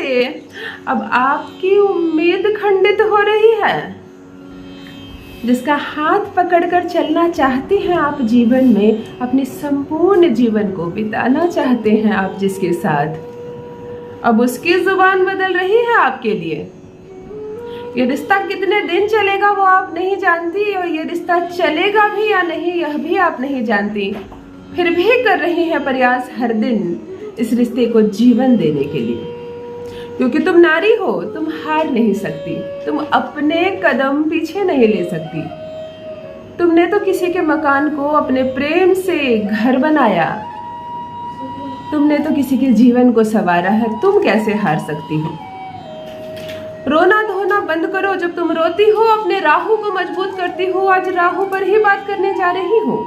से अब आपकी उम्मीद खंडित हो रही है। जिसका हाथ पकड़कर चलना चाहते हैं आप जीवन में, अपने संपूर्ण जीवन को बिताना चाहते हैं आप जिसके साथ, अब उसकी जुबान बदल रही है आपके लिए। ये रिश्ता कितने दिन चलेगा वो आप नहीं जानती, और ये रिश्ता चलेगा भी या नहीं यह भी आप नहीं जानती, फिर भी कर रही है प्रयास हर दिन इस रिश्ते को जीवन देने के लिए। क्योंकि तुम नारी हो, तुम हार नहीं सकती, तुम अपने कदम पीछे नहीं ले सकती। तुमने तो किसी के मकान को अपने प्रेम से घर बनाया, तुमने तो किसी के जीवन को संवारा है, तुम कैसे हार सकती हो। रोना धोना बंद करो। जब तुम रोती हो अपने राहु को मजबूत करती हो। आज राहु पर ही बात करने जा रही हो।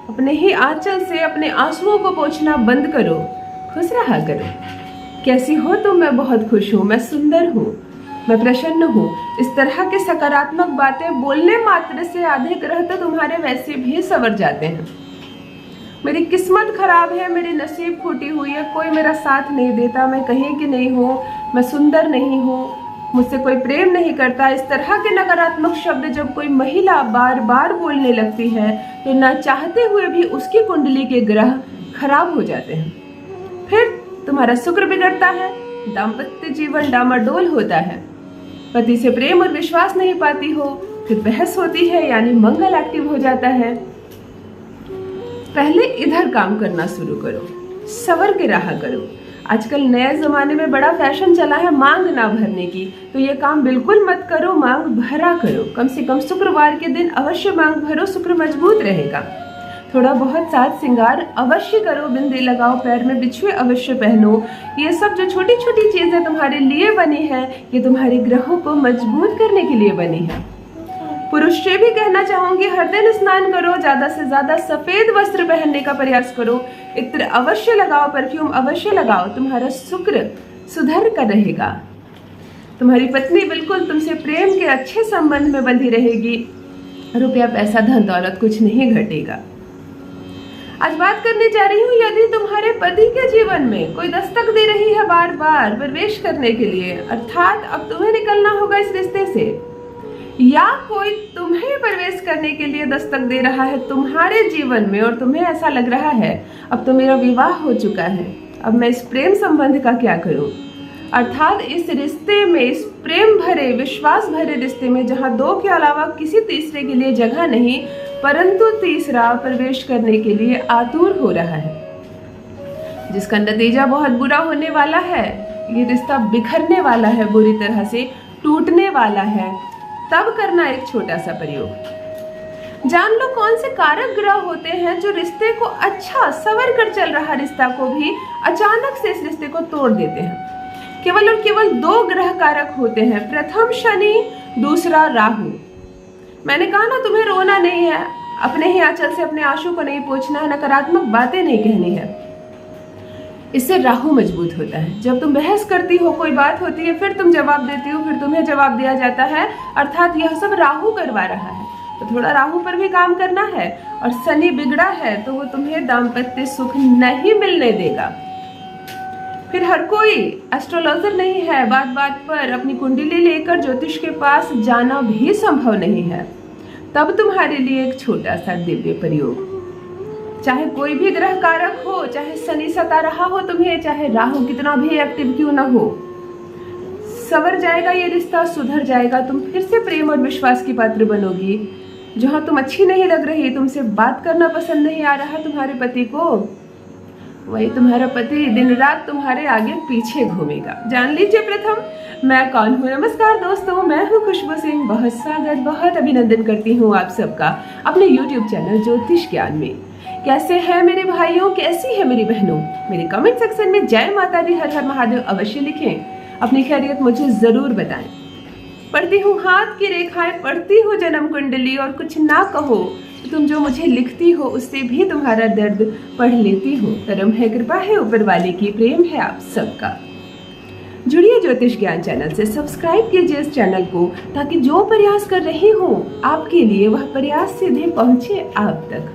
अपने ही आंचल से अपने आंसुओं को पोंछना बंद करो, खुश रहा करो। कैसी हो तुम? मैं बहुत खुश हूँ, मैं सुंदर हूँ, मैं प्रसन्न हूँ। इस तरह के सकारात्मक बातें बोलने मात्र से आधे ग्रह तो तुम्हारे वैसे भी संवर जाते हैं। मेरी किस्मत खराब है, मेरी नसीब फूटी हुई है, कोई मेरा साथ नहीं देता, मैं कहीं की नहीं हूँ, मैं सुंदर नहीं हूँ, मुझसे कोई प्रेम नहीं करता। इस तरह के नकारात्मक शब्द जब कोई महिला बार बार बोलने लगती है तो ना चाहते हुए भी उसकी कुंडली के ग्रह खराब हो जाते हैं। फिर तुम्हारा शुक्र बिगड़ता है, दाम्पत्य जीवन डामाडोल होता है, पति से प्रेम और विश्वास नहीं पाती हो, फिर बहस होती है यानी मंगल एक्टिव हो जाता है। पहले इधर काम करना शुरू करो, सवर के रहा करो। आजकल नए जमाने में बड़ा फैशन चला है मांग ना भरने की, तो ये काम बिल्कुल मत करो, मांग भरा करो। कम से कम शुक्रवार के दिन अवश्य मांग भरो, शुक्र मजबूत रहेगा। थोड़ा बहुत साज श्रृंगार अवश्य करो, बिंदी लगाओ, पैर में बिछुए अवश्य पहनो। ये सब जो छोटी छोटी चीजें तुम्हारे लिए बनी है, ये तुम्हारे ग्रहों को मजबूत करने के लिए बनी है। पुरुष से भी कहना चाहूंगी, हर दिन स्नान करो, ज्यादा से ज्यादा सफेद वस्त्र पहनने का प्रयास करो, इत्र अवश्य लगाओ, परफ्यूम अवश्य लगाओ। तुम्हारा शुक्र सुधर कर रहेगा। तुम्हारी पत्नी बिल्कुल तुमसे प्रेम के अच्छे संबंध में बंधी रहेगी। रुपया पैसा धन दौलत कुछ नहीं घटेगा। आज बात करने जा रही हूँ, यदि तुम्हारे पति के जीवन में कोई दस्तक दे रही है बार बार प्रवेश करने के लिए, अर्थात अब तुम्हें निकलना होगा इस रिश्ते से, या कोई तुम्हें प्रवेश करने के लिए दस्तक दे रहा है तुम्हारे जीवन में और तुम्हें ऐसा लग रहा है अब तो मेरा विवाह हो चुका है, अब मैं इस प्रेम संबंध का क्या करूं। अर्थात इस रिश्ते में, इस प्रेम भरे विश्वास भरे रिश्ते में जहां दो के अलावा किसी तीसरे के लिए जगह नहीं, परंतु तीसरा प्रवेश करने के लिए आतुर हो रहा है, जिसका नतीजा बहुत बुरा होने वाला है। ये रिश्ता बिखरने वाला है, बुरी तरह से टूटने वाला है। तब करना एक छोटा सा प्रयोग। जान लो कौन से कारक ग्रह होते हैं जो रिश्ते को अच्छा सवर कर चल रहा रिश्ता को भी अचानक से इस रिश्ते को तोड़ देते हैं। केवल और केवल दो ग्रह कारक होते हैं, प्रथम शनि, दूसरा राहु। मैंने कहा ना, तुम्हें रोना नहीं है, अपने ही आंचल से अपने आंसू को नहीं पोंछना है, नकारात्मक बातें नहीं कहनी है। इससे राहु मजबूत होता है। जब तुम बहस करती हो, कोई बात होती है, फिर तुम जवाब देती हो, फिर तुम्हें जवाब दिया जाता है, अर्थात यह सब राहु करवा रहा है। तो थोड़ा राहु पर भी काम करना है। और शनि बिगड़ा है तो वो तुम्हें दाम्पत्य सुख नहीं मिलने देगा। फिर हर कोई एस्ट्रोलॉजर नहीं है, बात बात पर अपनी कुंडली लेकर ज्योतिष के पास जाना भी संभव नहीं है। तब तुम्हारे लिए एक छोटा सा दिव्य प्रयोग, चाहे कोई भी ग्रह कारक हो, चाहे शनि सता रहा हो तुम्हें, चाहे राहु कितना भी एक्टिव क्यों ना हो, सवर जाएगा ये रिश्ता, सुधर जाएगा। तुम फिर से प्रेम और विश्वास की पात्र बनोगी। जहां तुम अच्छी नहीं लग रही, तुमसे बात करना पसंद नहीं आ रहा तुम्हारे पति को, वही तुम्हारा पति दिन रात तुम्हारे आगे पीछे घूमेगा। जान लीजिए प्रथम मैं कौन हूँ। नमस्कार दोस्तों, मैं हूँ खुशबू सिंह। बहुत स्वागत, बहुत अभिनंदन करती हूँ आप सबका अपने YouTube चैनल ज्योतिष ज्ञान में। कैसे हैं मेरे भाइयों, कैसी है मेरी बहनों? मेरे कमेंट सेक्शन में जय माता दी, हर हर महादेव अवश्य लिखें। अपनी खैरियत मुझे जरूर बताएं। पढ़ती हूँ हाथ की रेखाएं, पढ़ती हूँ जन्म कुंडली, और कुछ ना कहो तो तुम जो मुझे लिखती हो उससे भी तुम्हारा दर्द पढ़ लेती हो। करम है, कृपा है ऊपर वाले की, प्रेम है आप सबका। जुड़िए ज्योतिष ज्ञान चैनल से, सब्सक्राइब कीजिए इस चैनल को, ताकि जो प्रयास कर रही हूँ आपके लिए वह प्रयास सीधे पहुंचे आप तक।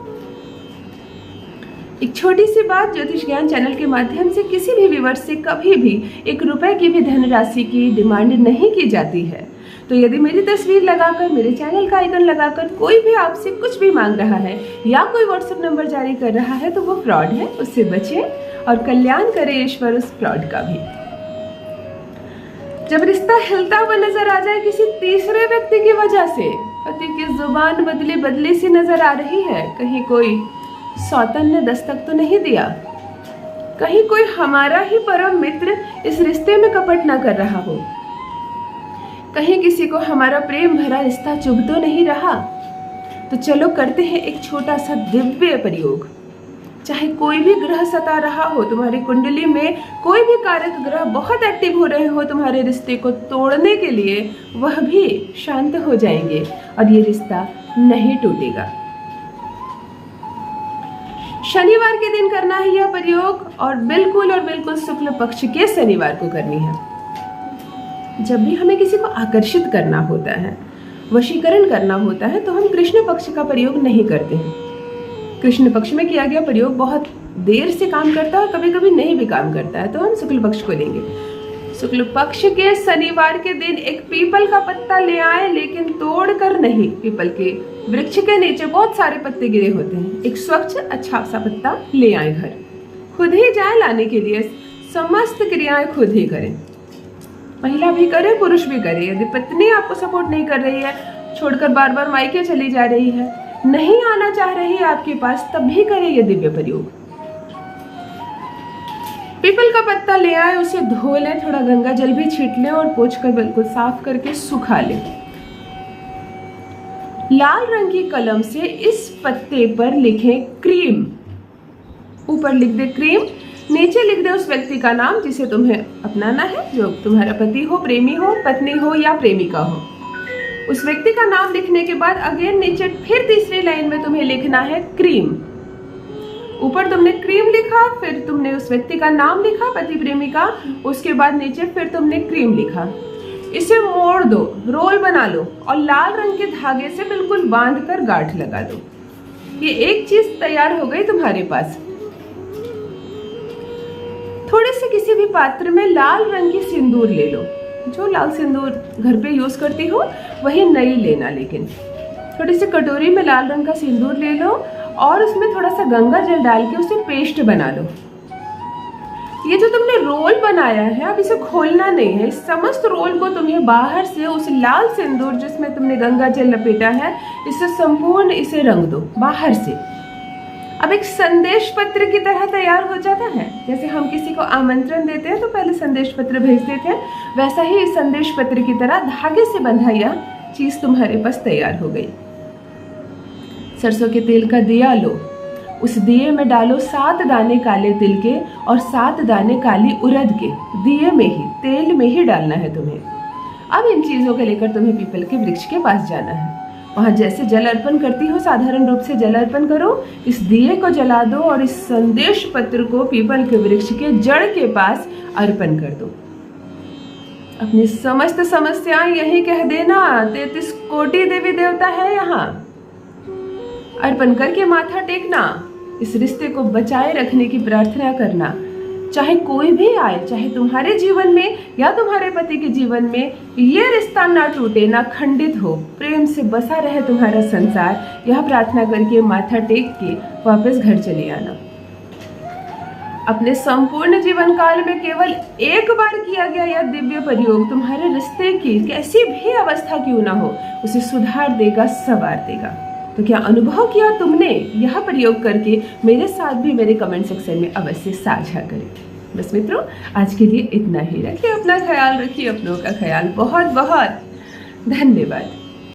एक छोटी सी बात, ज्योतिष ज्ञान चैनल के माध्यम से किसी भी व्यूअर से कभी भी 1 रुपए की भी धनराशि की डिमांड नहीं की जाती है। तो यदि मेरी तस्वीर लगाकर, मेरे चैनल का आइकन लगाकर कोई भी आपसे कुछ भी मांग रहा है या कोई व्हाट्सएप नंबर जारी कर रहा है तो वो फ्रॉड है, उससे बचें और कल्याण करे ईश्वर उस फ्रॉड का भी। जब रिश्ता हिलता हुआ नजर आ जाए किसी तीसरे व्यक्ति की वजह से, पति की जुबान बदली बदली सी नजर आ रही है, कहीं कोई सौतन ने दस्तक तो नहीं दिया, कहीं कोई हमारा ही परम मित्र इस रिश्ते में कपट ना कर रहा हो, कहीं किसी को हमारा प्रेम भरा रिश्ता चुभ तो नहीं रहा, तो चलो करते हैं एक छोटा सा दिव्य प्रयोग। चाहे कोई भी ग्रह सता रहा हो, तुम्हारी कुंडली में कोई भी कारक ग्रह बहुत एक्टिव हो रहे हो तुम्हारे रिश्ते को तोड़ने के लिए, वह भी शांत हो जाएंगे और ये रिश्ता नहीं टूटेगा। शनिवार के दिन करना है यह प्रयोग और बिल्कुल शुक्ल पक्ष के शनिवार को करनी है। जब भी हमें किसी को आकर्षित करना होता है, वशीकरण करना होता है, तो हम कृष्ण पक्ष का प्रयोग नहीं करते हैं। कृष्ण पक्ष में किया गया प्रयोग बहुत देर से काम करता है और कभी कभी नहीं भी काम करता है, तो हम शुक्ल पक्ष को लेंगे। शुक्ल पक्ष के शनिवार के दिन एक पीपल का पत्ता ले आए, लेकिन तोड़ कर नहीं। पीपल के वृक्ष के नीचे बहुत सारे पत्ते गिरे होते हैं, एक स्वच्छ अच्छा सा पत्ता ले आए घर, खुद ही जाए लाने के लिए, समस्त क्रियाएं खुद ही करें। महिला भी करे, पुरुष भी करे। यदि पत्नी आपको सपोर्ट नहीं कर रही है, छोड़कर बार बार मायके चली जा रही है, नहीं आना चाह रही है आपके पास, तब भी करें ये दिव्य प्रयोग। पीपल का पत्ता ले आए, उसे धो लें, थोड़ा गंगा जल भी छीट लें और पोंछ कर बिल्कुल साफ करके सुखा लें। लाल रंग की कलम से इस पत्ते पर लिखें क्रीम। ऊपर लिख दे क्रीम, नीचे लिख दे उस व्यक्ति का नाम जिसे तुम्हें अपनाना है, जो तुम्हारा पति हो, प्रेमी हो, पत्नी हो या प्रेमिका हो। उस व्यक्ति का नाम लिखने के बाद अगेन नीचे फिर तीसरी लाइन में तुम्हें लिखना है क्रीम। ऊपर तुमने क्रीम लिखा, फिर तुमने उस व्यक्ति का नाम लिखा, पति प्रेमिका, उसके बाद नीचे फिर तुमने क्रीम लिखा। इसे मोड़ दो, रोल बना लो और लाल रंग के धागे से बिल्कुल बांध कर गांठ लगा दो। ये एक चीज तैयार हो गई तुम्हारे पास। थोड़े से किसी भी पात्र में लाल रंग की सिंदूर ले लो, जो लाल सिंदूर घर पे यूज करती हो वही नई लेना, लेकिन थोड़ी सी कटोरी में लाल रंग का सिंदूर ले लो और उसमें थोड़ा सा गंगा जल डाल के उसे पेस्ट बना लो। ये जो तुमने रोल बनाया है, अब इसे खोलना नहीं है। इस समस्त रोल को तुम्हें बाहर से उस लाल सिंदूर जिसमें तुमने गंगा जल लपेटा है, इससे संपूर्ण इसे रंग दो बाहर से। अब एक संदेश पत्र की तरह तैयार हो जाता है। जैसे हम किसी को आमंत्रण देते हैं तो पहले संदेश पत्र भेजते थे, वैसा ही इस संदेश पत्र की तरह धागे से बंधा यह चीज तुम्हारे पास तैयार हो गई। सरसों के तेल का दिया लो, उस दिए में डालो 7 दाने काले तिल के और 7 दाने काली उड़द के। दिए में ही, तेल में ही डालना है तुम्हें। अब इन चीजों को लेकर तुम्हें पीपल के वृक्ष के पास जाना है। वहां जैसे जल अर्पण करती हो साधारण रूप से जल अर्पण करो, इस दिए को जला दो और इस संदेश पत्र को पीपल के वृक्ष के जड़ के पास अर्पण कर दो। अपनी समस्त समस्याएं यही कह देना, 33 कोटि देवी देवता है यहाँ। अर्पण करके माथा टेकना, इस रिश्ते को बचाए रखने की प्रार्थना करना। चाहे कोई भी आए, चाहे तुम्हारे जीवन में या तुम्हारे पति के जीवन में, ये रिश्ता ना टूटे, ना खंडित हो, प्रेम से बसा रहे तुम्हारा संसार, यह प्रार्थना करके माथा टेक के वापस घर चले आना। अपने संपूर्ण जीवन काल में केवल एक बार किया गया यह दिव्य प्रयोग तुम्हारे रिश्ते की कैसी भी अवस्था क्यों ना हो, उसे सुधार देगा, संवार देगा। तो क्या अनुभव किया तुमने यह प्रयोग करके? मेरे साथ भी मेरे कमेंट सेक्शन में अवश्य साझा करें। बस मित्रों, आज के लिए इतना ही। रखिए अपना ख्याल, रखिए अपनों का ख्याल। बहुत बहुत धन्यवाद।